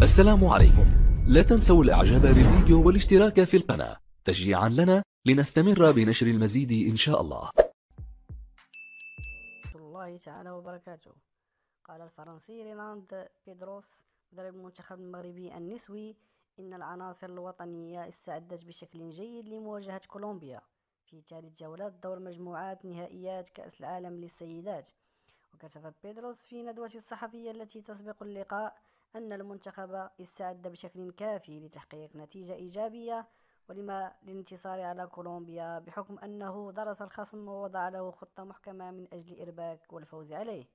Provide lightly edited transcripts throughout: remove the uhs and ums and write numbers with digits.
السلام عليكم. لا تنسوا الإعجاب بالفيديو والاشتراك في القناة تشجيعا لنا لنستمر بنشر المزيد إن شاء الله. ورحمة الله تعالى وبركاته. قال الفرنسي ريناند بيدروس مدرب المنتخب المغربي النسوي إن العناصر الوطنية استعدت بشكل جيد لمواجهة كولومبيا في ثالث جولات دور مجموعات نهائيات كأس العالم للسيدات. وكشف بيدروس في ندوة الصحفية التي تسبق اللقاء أن المنتخب استعد بشكل كافي لتحقيق نتيجة إيجابية ولما للانتصار على كولومبيا، بحكم أنه درس الخصم ووضع له خطة محكمة من أجل إرباك والفوز عليه.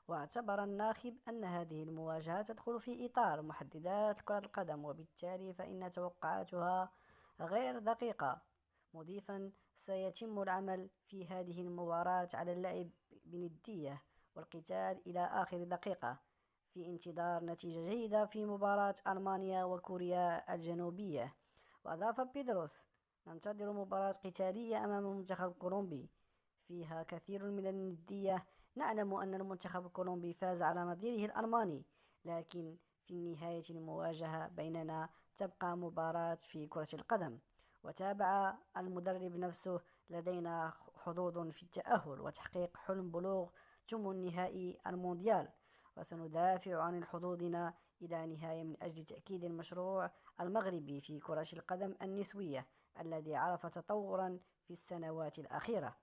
واعتبر الناخب أن هذه المواجهة تدخل في إطار محددات كرة القدم، وبالتالي فإن توقعاتها غير دقيقة، مضيفا: سيتم العمل في هذه المباراة على اللعب بندية والقتال إلى آخر دقيقة في انتظار نتيجة جيدة في مباراة ألمانيا وكوريا الجنوبية. وأضاف بيدروس: ننتظر مباراة قتالية أمام المنتخب الكولومبي فيها كثير من الندية. نعلم أن المنتخب الكولومبي فاز على نظيره الألماني، لكن في النهاية المواجهة بيننا تبقى مباراة في كرة القدم. وتابع المدرب نفسه: لدينا حظوظ في التأهل وتحقيق حلم بلوغ ثم النهائي المونديال، وسندافع عن حظوظنا إلى نهاية من أجل تأكيد المشروع المغربي في كرة القدم النسوية الذي عرف تطورا في السنوات الأخيرة.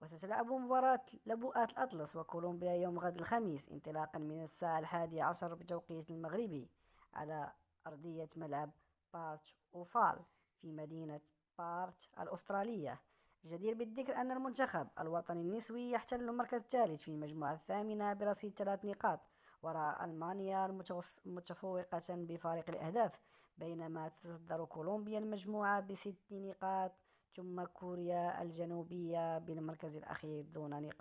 وستلعب مباراة لبؤات الأطلس وكولومبيا يوم غد الخميس انطلاقا من الساعة 11 بتوقيت المغربي على أرضية ملعب بارت أوفال في مدينة بارت الأسترالية. جدير بالذكر أن المنتخب الوطني النسوي يحتل المركز الثالث في المجموعة الثامنة برصيد 3 نقاط وراء ألمانيا متفوقة بفارق الأهداف، بينما تتصدر كولومبيا المجموعة ب6 نقاط، ثم كوريا الجنوبية بالمركز الأخير دون نقاط.